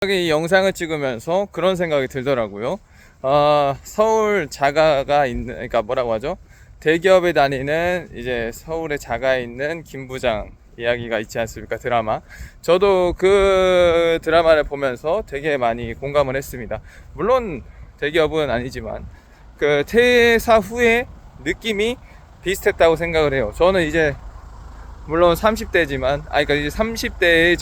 이 영상을 찍으면서 그런 생각이 들더라고요. 서울 자가가 있는, 그러니까 뭐라고 하죠? 대기업에 다니는 이제 서울에 자가에 있는 김 부장 이야기가 있지 않습니까? 드라마. 저도 그 드라마를 보면서 되게 많이 공감을 했습니다. 물론 대기업은 아니지만 그 퇴사 후에 느낌이 비슷했다고 생각을 해요. 저는 이제 물론 30대지만, 그러니까 이제 30대에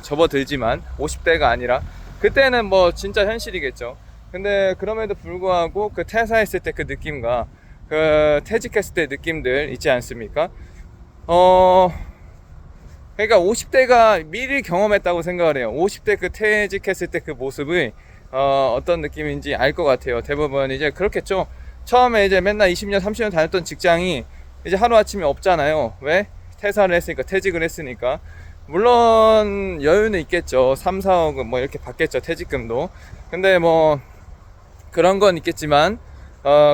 접어들지만 50대가 아니라 그때는 뭐 진짜 현실이겠죠. 근데 그럼에도 불구하고 그 퇴사했을 때 그 느낌과 그 퇴직했을 때 느낌들 있지 않습니까? 그러니까 50대가 미리 경험했다고 생각을 해요. 50대 그 퇴직했을 때 그 모습이 어떤 느낌인지 알 것 같아요. 대부분 이제 그렇겠죠. 처음에 이제 맨날 20년, 30년 다녔던 직장이 이제 하루아침에 없잖아요. 왜? 퇴사를 했으니까, 퇴직을 했으니까. 물론 여유는 있겠죠. 3, 4억은 뭐 이렇게 받겠죠, 퇴직금도. 근데 뭐 그런 건 있겠지만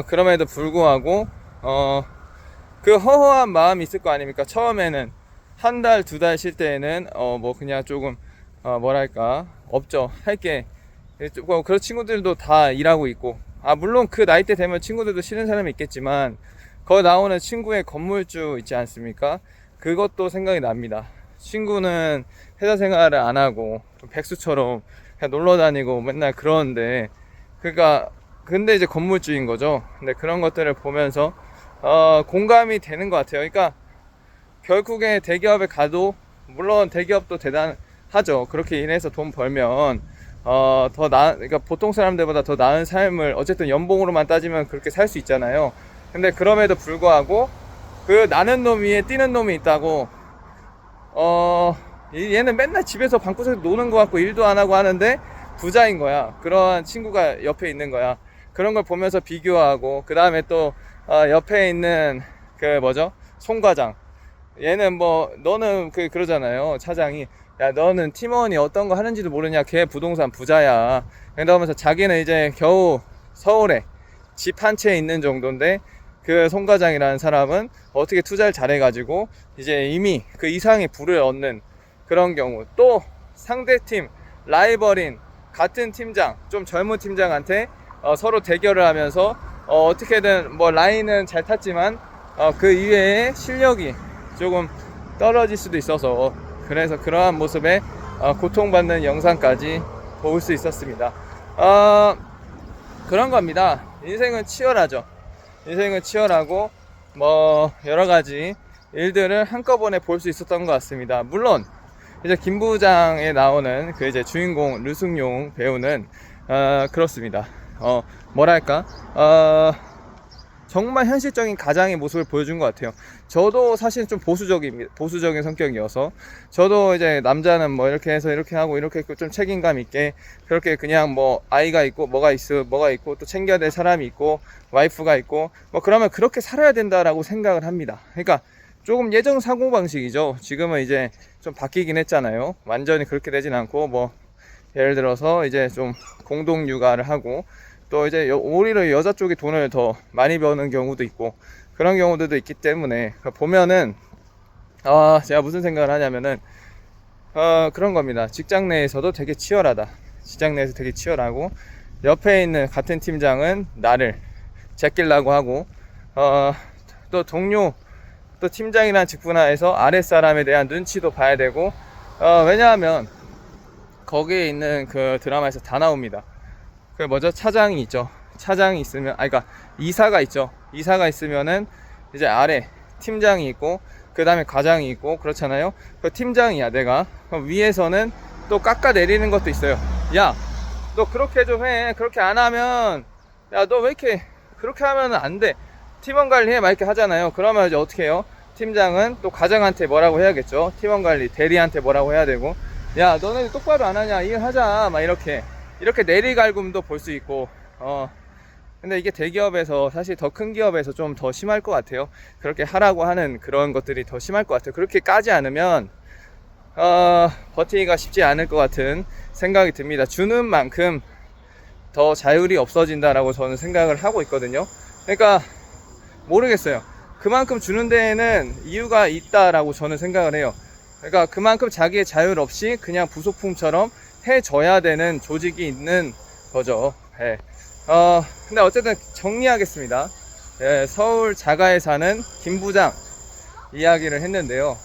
그럼에도 불구하고 그 허허한 마음이 있을 거 아닙니까? 처음에는 한 달, 두 달 쉴 때에는 뭐 그냥 조금 뭐랄까 없죠. 할게. 그런 친구들도 다 일하고 있고, 물론 그 나이대 되면 친구들도 싫은 사람이 있겠지만 거기 나오는 친구의 건물주 있지 않습니까? 그것도 생각이 납니다. 친구는 회사 생활을 안 하고 백수처럼 그냥 놀러 다니고 맨날 그러는데, 그러니까 근데 이제 건물주인 거죠. 근데 그런 것들을 보면서 공감이 되는 것 같아요. 그러니까 결국에 대기업에 가도, 물론 대기업도 대단하죠. 그렇게 일해서 돈 벌면 그러니까 보통 사람들보다 더 나은 삶을, 어쨌든 연봉으로만 따지면 그렇게 살 수 있잖아요. 근데 그럼에도 불구하고 그 나는 놈 위에 뛰는 놈이 있다고. 얘는 맨날 집에서 방구석에서 노는 것 같고 일도 안 하고 하는데 부자인 거야. 그러한 친구가 옆에 있는 거야. 그런 걸 보면서 비교하고, 그 다음에 또 옆에 있는 그 뭐죠? 송과장. 얘는 뭐 너는 그러잖아요. 차장이, 야 너는 팀원이 어떤 거 하는지도 모르냐, 걔 부동산 부자야. 그러면서 자기는 이제 겨우 서울에 집 한 채 있는 정도인데, 그 송과장이라는 사람은 어떻게 투자를 잘해가지고 이제 이미 그 이상의 부를 얻는 그런 경우. 또 상대팀 라이벌인 같은 팀장, 좀 젊은 팀장한테 서로 대결을 하면서 어떻게든 뭐 라인은 잘 탔지만 그 이외에 실력이 조금 떨어질 수도 있어서, 그래서 그러한 모습에 고통받는 영상까지 볼 수 있었습니다. 그런 겁니다. 인생은 치열하죠. 인생은 치열하고 뭐 여러가지 일들을 한꺼번에 볼 수 있었던 것 같습니다. 물론 이제 김 부장에 나오는 그 이제 주인공 류승용 배우는 그렇습니다. 뭐랄까 정말 현실적인 가장의 모습을 보여준 것 같아요. 저도 사실 좀 보수적인 성격이어서, 저도 이제 남자는 뭐 이렇게 해서 이렇게 하고 이렇게 좀 책임감 있게, 그렇게 그냥 뭐 아이가 있고 뭐가 있고 또 챙겨야 될 사람이 있고 와이프가 있고 뭐 그러면 그렇게 살아야 된다라고 생각을 합니다. 그러니까 조금 예전 사고방식이죠. 지금은 이제 좀 바뀌긴 했잖아요. 완전히 그렇게 되진 않고, 뭐 예를 들어서 이제 좀 공동 육아를 하고, 또 이제 오히려 여자 쪽이 돈을 더 많이 버는 경우도 있고 그런 경우들도 있기 때문에 보면은 제가 무슨 생각을 하냐면은 그런 겁니다. 직장 내에서도 되게 치열하다. 직장 내에서 되게 치열하고, 옆에 있는 같은 팀장은 나를 제끼려고 하고, 또 동료, 또 팀장이라는 직분하에서 아랫사람에 대한 눈치도 봐야 되고, 왜냐하면 거기에 있는 그 드라마에서 다 나옵니다. 그 뭐죠? 차장이 있죠. 차장이 있으면, 그러니까 이사가 있죠. 이사가 있으면은 이제 아래 팀장이 있고, 그 다음에 과장이 있고, 그렇잖아요. 그 팀장이야 내가. 그럼 위에서는 또 깎아내리는 것도 있어요. 야, 너 그렇게 좀 해. 그렇게 안 하면, 야, 너 왜 이렇게 그렇게 하면 안 돼. 팀원 관리해. 막 이렇게 하잖아요. 그러면 이제 어떻게 해요? 팀장은 또 과장한테 뭐라고 해야겠죠. 팀원 관리, 대리한테 뭐라고 해야 되고, 야, 너네 똑바로 안 하냐. 일하자. 막 이렇게 내리갈굼도 볼 수 있고. 근데 이게 대기업에서, 사실 더 큰 기업에서 좀 더 심할 것 같아요. 그렇게 하라고 하는 그런 것들이 더 심할 것 같아요. 그렇게 까지 않으면 버티기가 쉽지 않을 것 같은 생각이 듭니다. 주는 만큼 더 자율이 없어진다라고 저는 생각을 하고 있거든요. 그러니까 모르겠어요. 그만큼 주는 데에는 이유가 있다라고 저는 생각을 해요. 그러니까 그만큼 자기의 자율 없이 그냥 부속품처럼 해줘야 되는 조직이 있는 거죠. 예. 근데 어쨌든 정리하겠습니다. 예, 서울 자가에 사는 김 부장 이야기를 했는데요.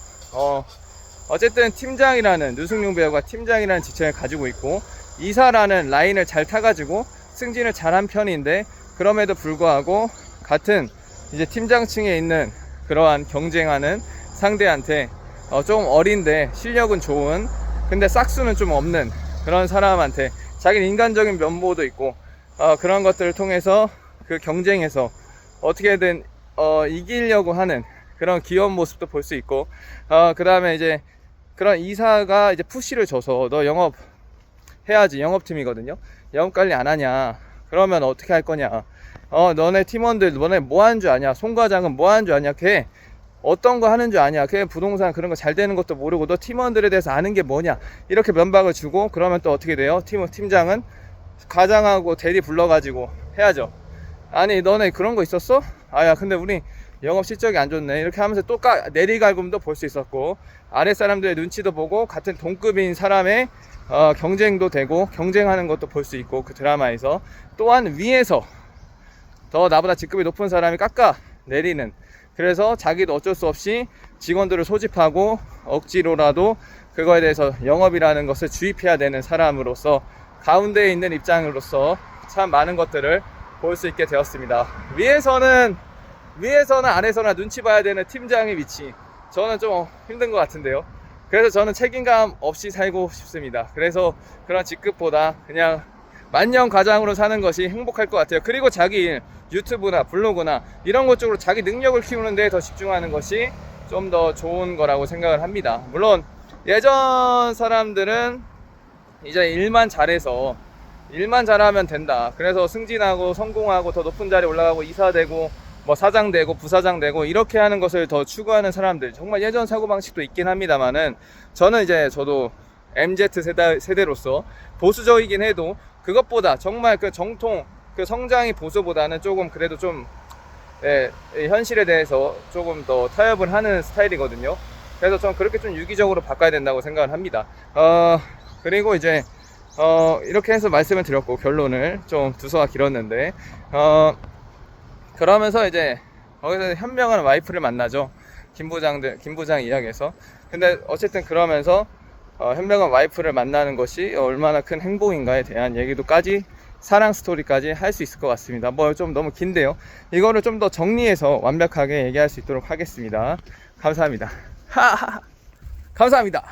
어쨌든 팀장이라는, 류승룡 배우가 팀장이라는 직책을 가지고 있고 이사라는 라인을 잘 타가지고 승진을 잘한 편인데, 그럼에도 불구하고 같은 이제 팀장층에 있는 그러한 경쟁하는 상대한테 좀 어린데 실력은 좋은, 근데 싹수는 좀 없는 그런 사람한테 자기는 인간적인 면모도 있고 그런 것들을 통해서 그 경쟁에서 어떻게든 이기려고 하는 그런 귀여운 모습도 볼 수 있고, 그 다음에 이제 그런 이사가 이제 푸시를 줘서 너 영업 해야지, 영업팀이거든요. 영업 관리 안 하냐, 그러면 어떻게 할 거냐, 너네 팀원들 너네 뭐 하는 줄 아냐, 송 과장은 뭐 하는 줄 아냐, 걔 어떤 거 하는 줄 아냐, 걔 부동산 그런 거 잘 되는 것도 모르고 너 팀원들에 대해서 아는 게 뭐냐, 이렇게 면박을 주고, 그러면 또 어떻게 돼요? 팀장은 과장하고 대리 불러가지고 해야죠. 아니 너네 그런 거 있었어? 아야 근데 우리 영업 실적이 안 좋네, 이렇게 하면서 또 내리갈굼도 볼 수 있었고, 아랫 사람들의 눈치도 보고 같은 동급인 사람의 경쟁도 되고 경쟁하는 것도 볼 수 있고, 그 드라마에서 또한 위에서 더 나보다 직급이 높은 사람이 깎아 내리는, 그래서 자기도 어쩔 수 없이 직원들을 소집하고 억지로라도 그거에 대해서 영업이라는 것을 주입해야 되는 사람으로서, 가운데에 있는 입장으로서 참 많은 것들을 볼 수 있게 되었습니다. 위에서는 아래서나 눈치 봐야 되는 팀장의 위치, 저는 좀 힘든 것 같은데요. 그래서 저는 책임감 없이 살고 싶습니다. 그래서 그런 직급보다 그냥 만년 과장으로 사는 것이 행복할 것 같아요. 그리고 자기 일, 유튜브나 블로그나 이런 것 쪽으로 자기 능력을 키우는 데 더 집중하는 것이 좀 더 좋은 거라고 생각을 합니다. 물론 예전 사람들은 이제 일만 잘하면 된다, 그래서 승진하고 성공하고 더 높은 자리에 올라가고 이사 되고 뭐 사장 되고 부사장 되고 이렇게 하는 것을 더 추구하는 사람들, 정말 예전 사고방식도 있긴 합니다만은, 저도 MZ 세대로서 보수적이긴 해도 그것보다 정말 그 정통 그 성장의 보수보다는 조금 그래도 좀 현실에 대해서 조금 더 타협을 하는 스타일이거든요. 그래서 저는 그렇게 좀 유기적으로 바꿔야 된다고 생각을 합니다. 그리고 이제 이렇게 해서 말씀을 드렸고, 결론을 좀 두서가 길었는데, 그러면서 이제 거기서 현명한 와이프를 만나죠. 김 부장 이야기에서. 근데 어쨌든 그러면서 현명한 와이프를 만나는 것이 얼마나 큰 행복인가에 대한 얘기도까지, 사랑 스토리까지 할 수 있을 것 같습니다. 뭐 좀 너무 긴데요. 이거를 좀 더 정리해서 완벽하게 얘기할 수 있도록 하겠습니다. 감사합니다. 감사합니다.